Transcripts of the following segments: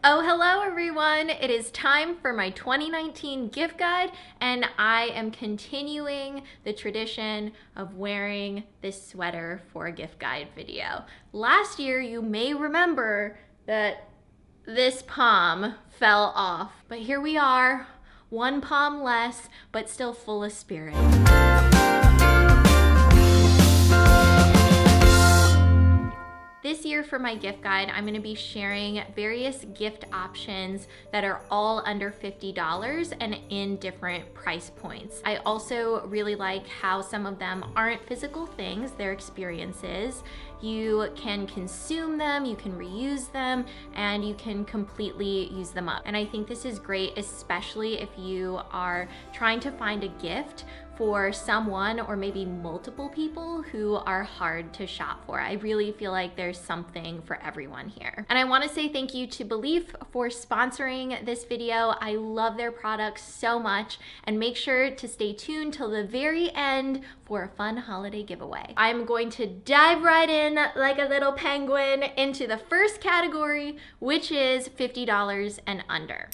Oh, hello everyone! It is time for my 2019 gift guide, and I am continuing the tradition of wearing this sweater for a gift guide video. Last year, you may remember that this palm fell off, but here we are, one palm less, but still full of spirit. This year for my gift guide, I'm gonna be sharing various gift options that are all under $50 and in different price points. I also really like how some of them aren't physical things, they're experiences. You can consume them, you can reuse them, and you can completely use them up. And I think this is great, especially if you are trying to find a gift for someone or maybe multiple people who are hard to shop for. I really feel like there's something for everyone here. And I want to say thank you to Belif for sponsoring this video. I love their products so much, and make sure to stay tuned till the very end for a fun holiday giveaway. I'm going to dive right in like a little penguin into the first category, which is $50 and under.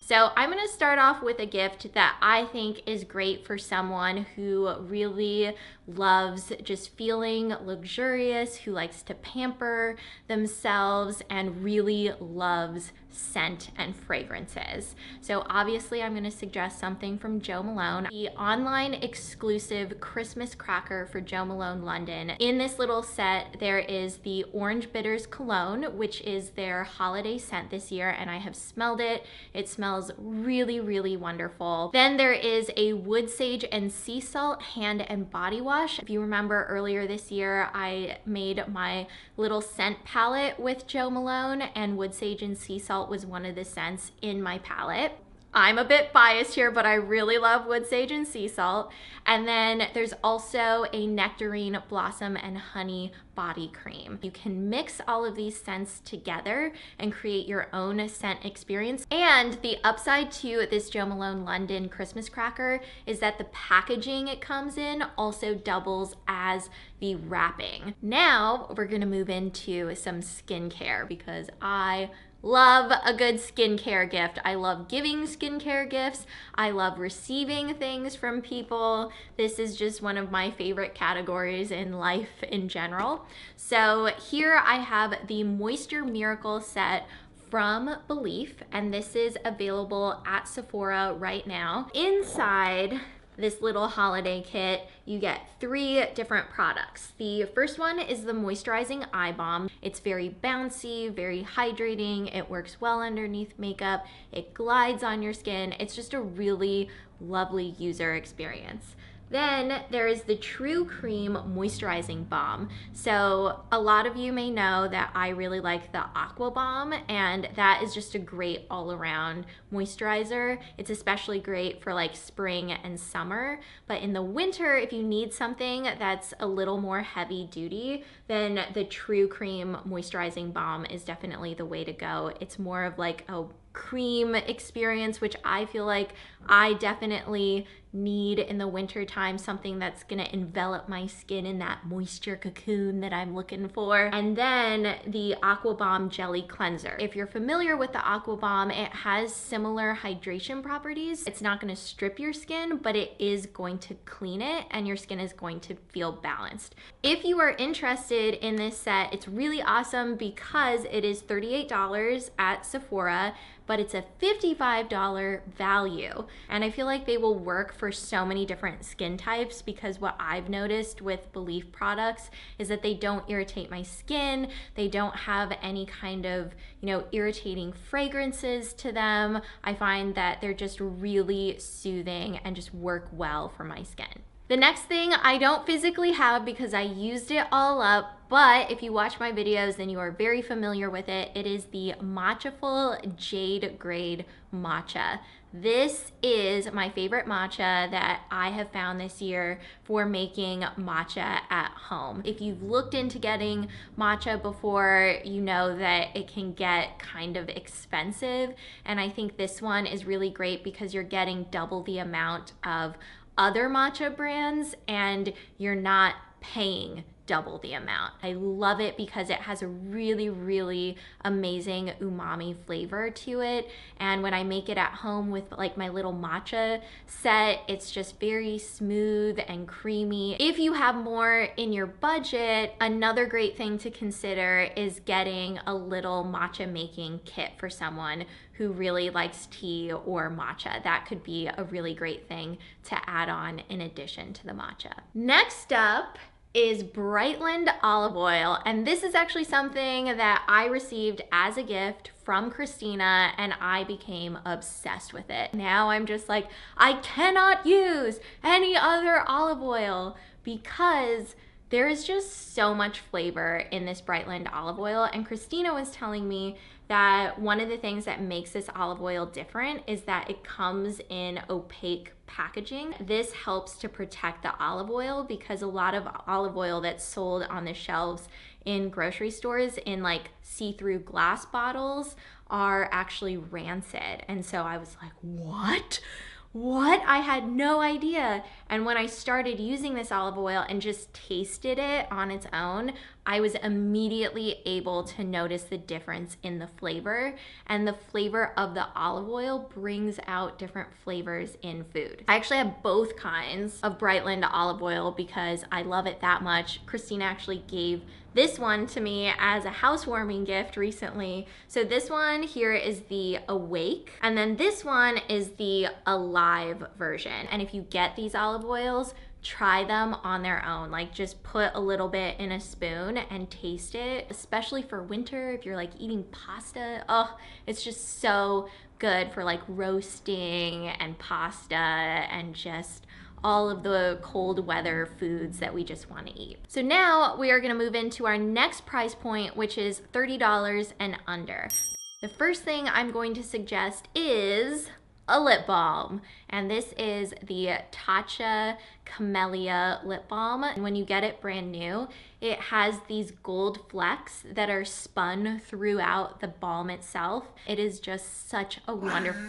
So I'm gonna start off with a gift that I think is great for someone who really loves just feeling luxurious, who likes to pamper themselves and really loves scent and fragrances. So obviously I'm gonna suggest something from Jo Malone, the online exclusive Christmas cracker for Jo Malone London. In this little set, there is the Orange Bitters Cologne, which is their holiday scent this year, and I have smelled it. It smells really, really wonderful. Then there is a Wood Sage and Sea Salt hand and body wash. If you remember earlier this year, I made my little scent palette with Jo Malone, and Wood Sage and Sea Salt was one of the scents in my palette. I'm a bit biased here, but I really love Wood Sage and Sea Salt. And then there's also a Nectarine Blossom and Honey body cream. You can mix all of these scents together and create your own scent experience. And the upside to this Jo Malone London Christmas cracker is that the packaging it comes in also doubles as the wrapping. Now we're gonna move into some skincare because I love a good skincare gift. I love giving skincare gifts. I love receiving things from people. This is just one of my favorite categories in life in general. So here I have the Moisture Miracle set from Belif, and this is available at Sephora right now. Inside this little holiday kit, you get 3 different products. The first one is the moisturizing eye balm. It's very bouncy, very hydrating. It works well underneath makeup. It glides on your skin. It's just a really lovely user experience. Then there is the True Cream Moisturizing Balm. So a lot of you may know that I really like the Aqua Balm, and that is just a great all-around moisturizer. It's especially great for like spring and summer, but in the winter, if you need something that's a little more heavy duty, then the True Cream Moisturizing Balm is definitely the way to go. It's more of like a cream experience, which I feel like I definitely need in the winter time, something that's gonna envelop my skin in that moisture cocoon that I'm looking for. And then the Aqua Balm Jelly Cleanser. If you're familiar with the Aqua Balm, it has similar hydration properties. It's not gonna strip your skin, but it is going to clean it and your skin is going to feel balanced. If you are interested in this set, it's really awesome because it is $38 at Sephora, but it's a $55 value. And I feel like they will work for so many different skin types, because what I've noticed with Belif products is that they don't irritate my skin. They don't have any kind of, irritating fragrances to them. I find that they're just really soothing and just work well for my skin. The next thing I don't physically have because I used it all up, but if you watch my videos, then you are very familiar with it. It is the MATCHAFUL Jade Grade Matcha. This is my favorite matcha that I have found this year for making matcha at home. If you've looked into getting matcha before, you know that it can get kind of expensive. And I think this one is really great because you're getting double the amount of other matcha brands and you're not paying double the amount. I love it because it has a really, really amazing umami flavor to it. And when I make it at home with like my little matcha set, it's just very smooth and creamy. If you have more in your budget, another great thing to consider is getting a little matcha making kit for someone who really likes tea or matcha. That could be a really great thing to add on in addition to the matcha. Next up is Brightland olive oil, and this is actually something that I received as a gift from Christina, and I became obsessed with it. Now I'm just like, I cannot use any other olive oil because there is just so much flavor in this Brightland olive oil. And Christina was telling me that one of the things that makes this olive oil different is that it comes in opaque packaging. This helps to protect the olive oil because a lot of olive oil that's sold on the shelves in grocery stores in like see-through glass bottles are actually rancid. And so I was like, what? I had no idea. And when I started using this olive oil and just tasted it on its own, I was immediately able to notice the difference in the flavor, and the flavor of the olive oil brings out different flavors in food. I actually have both kinds of Brightland olive oil because I love it that much. Christina actually gave this one to me as a housewarming gift recently. So this one here is the Awake, and then this one is the Alive version. And if you get these olive oils, try them on their own. Like just put a little bit in a spoon and taste it, especially for winter if you're like eating pasta. Oh, it's just so good for like roasting and pasta and just all of the cold weather foods that we just want to eat. So now we are going to move into our next price point, which is $30 and under. The first thing I'm going to suggest is a lip balm, and this is the TATCHA Camellia lip balm. And when you get it brand new, it has these gold flecks that are spun throughout the balm itself. It is just such a wonderful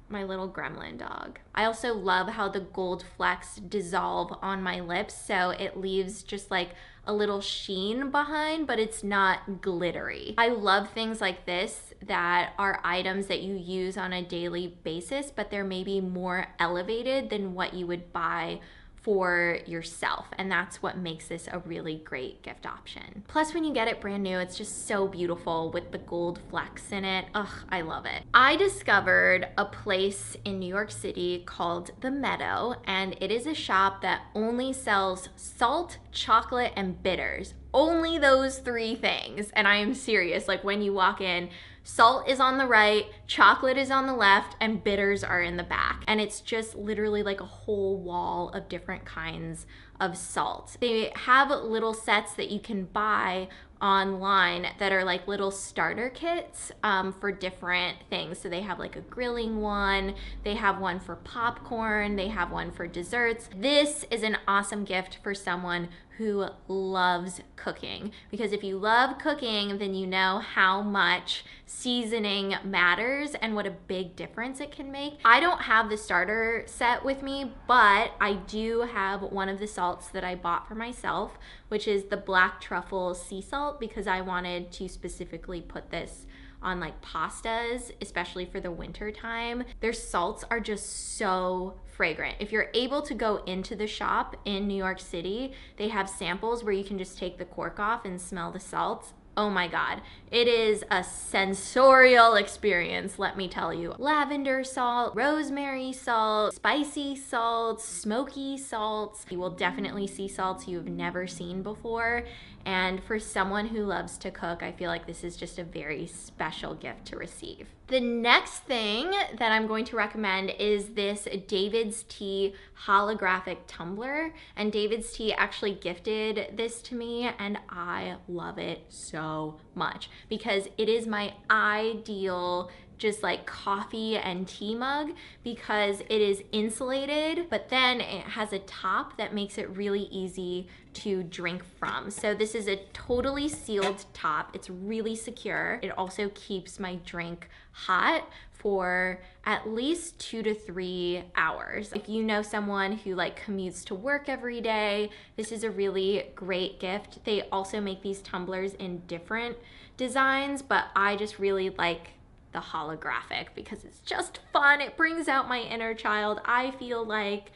my little gremlin dog. I also love how the gold flecks dissolve on my lips, so it leaves just like a little sheen behind, but it's not glittery. I love things like this that are items that you use on a daily basis, but they're maybe more elevated than what you would buy for yourself, and that's what makes this a really great gift option. Plus, when you get it brand new, it's just so beautiful with the gold flecks in it. Ugh, I love it. I discovered a place in New York City called the MEADOW, and it is a shop that only sells salt, chocolate, and bitters. Only those three things, and I am serious. Like when you walk in, salt is on the right, chocolate is on the left, and bitters are in the back. And it's just literally like a whole wall of different kinds of salt. They have little sets that you can buy online that are like little starter kits for different things. So they have like a grilling one, they have one for popcorn, they have one for desserts. This is an awesome gift for someone who loves cooking, because if you love cooking, then you know how much seasoning matters and what a big difference it can make. I don't have the starter set with me, but I do have one of the salts that I bought for myself, which is the black truffle sea salt, because I wanted to specifically put this on like pastas, especially for the winter time. Their salts are just so fragrant. If you're able to go into the shop in New York City, they have samples where you can just take the cork off and smell the salts. Oh my God, it is a sensorial experience, let me tell you. Lavender salt, rosemary salt, spicy salts, smoky salts. You will definitely see salts you've never seen before. And for someone who loves to cook, I feel like this is just a very special gift to receive. The next thing that I'm going to recommend is this David's Tea holographic tumbler. And David's Tea actually gifted this to me, and I love it so much because it is my ideal just like coffee and tea mug because it is insulated, but then it has a top that makes it really easy to drink from. So this is a totally sealed top. It's really secure. It also keeps my drink hot for at least 2 to 3 hours. If you know someone who like commutes to work every day, this is a really great gift. They also make these tumblers in different designs, but I just really like the holographic because it's just fun. It brings out my inner child. I feel like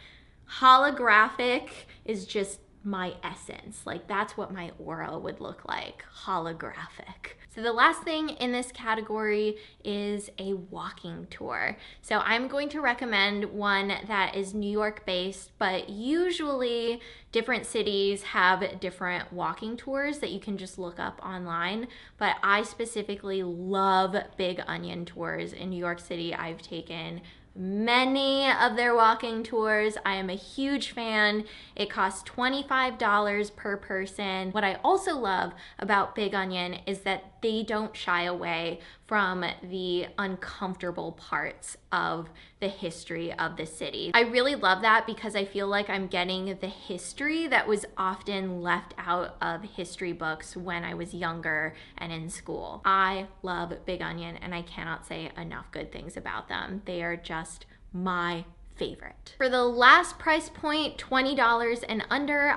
holographic is just my essence. Like that's what my aura would look like, holographic. So the last thing in this category is a walking tour. So I'm going to recommend one that is New York based, but usually different cities have different walking tours that you can just look up online. But I specifically love Big Onion tours in New York City. I've taken many of their walking tours. I am a huge fan. It costs $25 per person. What I also love about Big Onion is that they don't shy away from the uncomfortable parts of the history of the city. I really love that because I feel like I'm getting the history that was often left out of history books when I was younger and in school. I love Big Onion and I cannot say enough good things about them. They are just my favorite. For the last price point, $20 and under,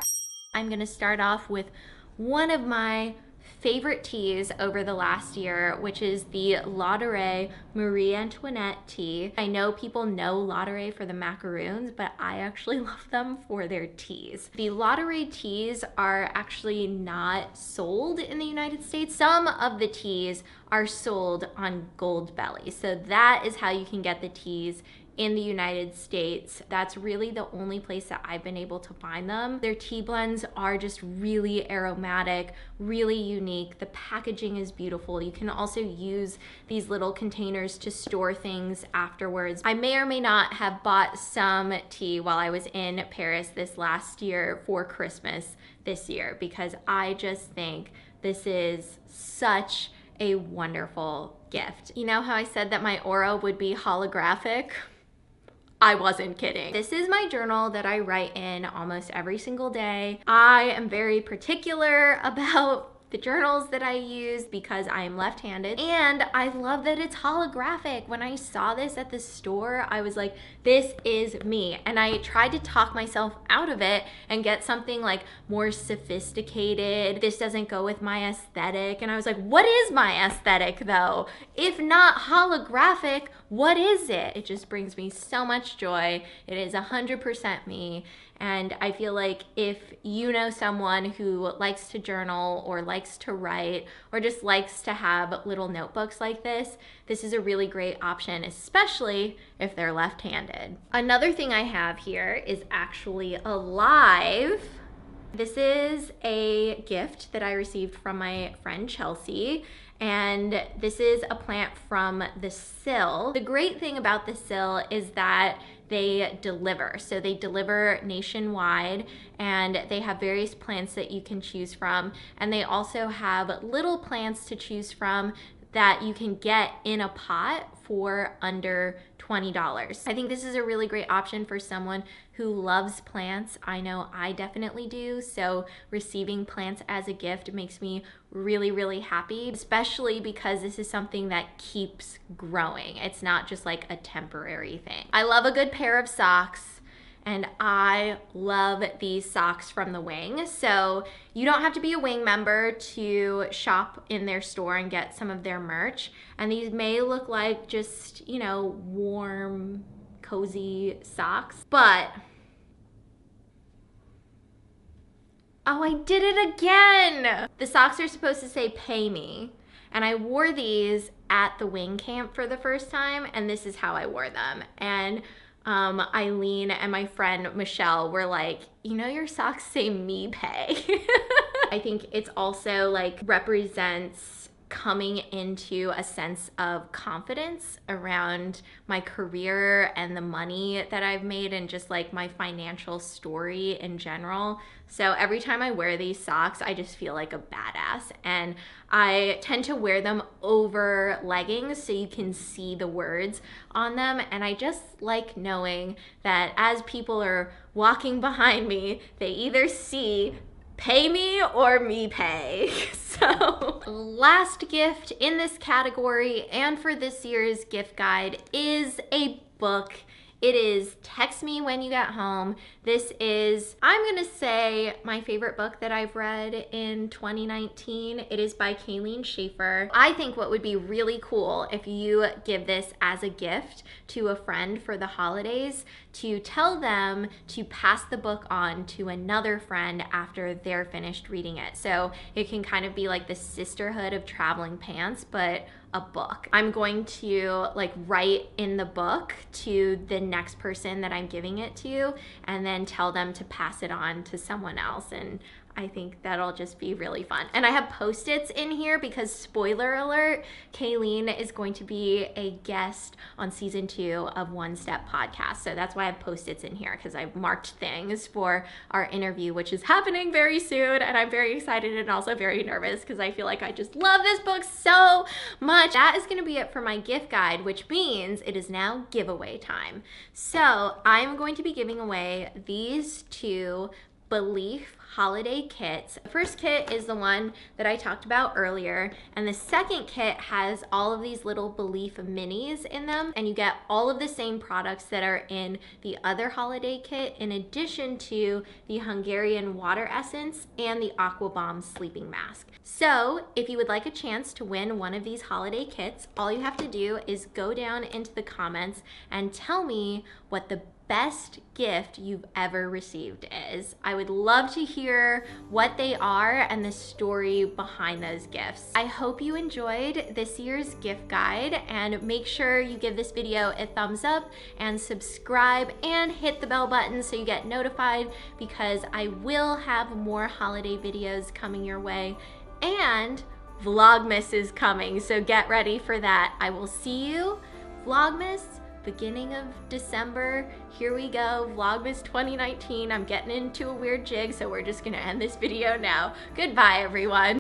I'm gonna start off with one of my favorite teas over the last year, which is the Lauderay Marie Antoinette tea. I know people know Lauderay for the macaroons, but I actually love them for their teas. The Lauderay teas are actually not sold in the United States. Some of the teas are sold on Gold Belly, so that is how you can get the teas in the United States. That's really the only place that I've been able to find them. Their tea blends are just really aromatic, really unique. The packaging is beautiful. You can also use these little containers to store things afterwards. I may or may not have bought some tea while I was in Paris this last year for Christmas this year because I just think this is such a wonderful gift. You know how I said that my aura would be holographic? I wasn't kidding. This is my journal that I write in almost every single day. I am very particular about the journals that I use because I am left-handed, and I love that it's holographic. When I saw this at the store, I was like, this is me. And I tried to talk myself out of it and get something like more sophisticated. This doesn't go with my aesthetic. And I was like, what is my aesthetic though? If not holographic, what is it? It just brings me so much joy. It is 100% me. And I feel like if you know someone who likes to journal or likes to write or just likes to have little notebooks like this, this is a really great option, especially if they're left-handed. Another thing I have here is actually alive. This is a gift that I received from my friend Chelsea, and this is a plant from the SILL. The great thing about the SILL is that they deliver. So they deliver nationwide, and they have various plants that you can choose from. And they also have little plants to choose from that you can get in a pot for under $20. I think this is a really great option for someone who loves plants. I know I definitely do. So receiving plants as a gift makes me really, really happy, especially because this is something that keeps growing. It's not just like a temporary thing. I love a good pair of socks. And I love these socks from the Wing. So you don't have to be a Wing member to shop in their store and get some of their merch. And these may look like just, you know, warm, cozy socks, but oh, I did it again. The socks are supposed to say pay me. And I wore these at the Wing camp for the first time, and this is how I wore them. And Eileen and my friend Michelle were like, you know, your socks say me pay. I think it's also like represents coming into a sense of confidence around my career and the money that I've made and just like my financial story in general. So every time I wear these socks, I just feel like a badass. And I tend to wear them over leggings so you can see the words on them. And I just like knowing that as people are walking behind me, they either see pay me or me pay. So last gift in this category and for this year's gift guide is a book. It is Text Me When You Get Home. This is, I'm gonna say, my favorite book that I've read in 2019. It is by Kayleen Schaefer. I think what would be really cool if you give this as a gift to a friend for the holidays, to tell them to pass the book on to another friend after they're finished reading it. So it can kind of be like the sisterhood of traveling pants, but a book. I'm going to like write in the book to the next person that I'm giving it to and then tell them to pass it on to someone else. And I think that'll just be really fun. And I have Post-its in here because, spoiler alert, Kayleen is going to be a guest on season 2 of One Step Podcast. So that's why I have Post-its in here, because I've marked things for our interview, which is happening very soon. And I'm very excited and also very nervous because I feel like I just love this book so much. That is gonna be it for my gift guide, which means it is now giveaway time. So I'm going to be giving away these 2 BELIF holiday kits. The first kit is the one that I talked about earlier, and the second kit has all of these little BELIF minis in them, and you get all of the same products that are in the other holiday kit in addition to the Hungarian water essence and the Aqua Bomb sleeping mask. So if you would like a chance to win one of these holiday kits, all you have to do is go down into the comments and tell me what the best gift you've ever received is. I would love to hear what they are and the story behind those gifts. I hope you enjoyed this year's gift guide, and make sure you give this video a thumbs up and subscribe and hit the bell button so you get notified, because I will have more holiday videos coming your way, and Vlogmas is coming, so get ready for that. I will see you, Vlogmas, beginning of December. Here we go, Vlogmas 2019. I'm getting into a weird jig, so we're just gonna end this video now. Goodbye, everyone.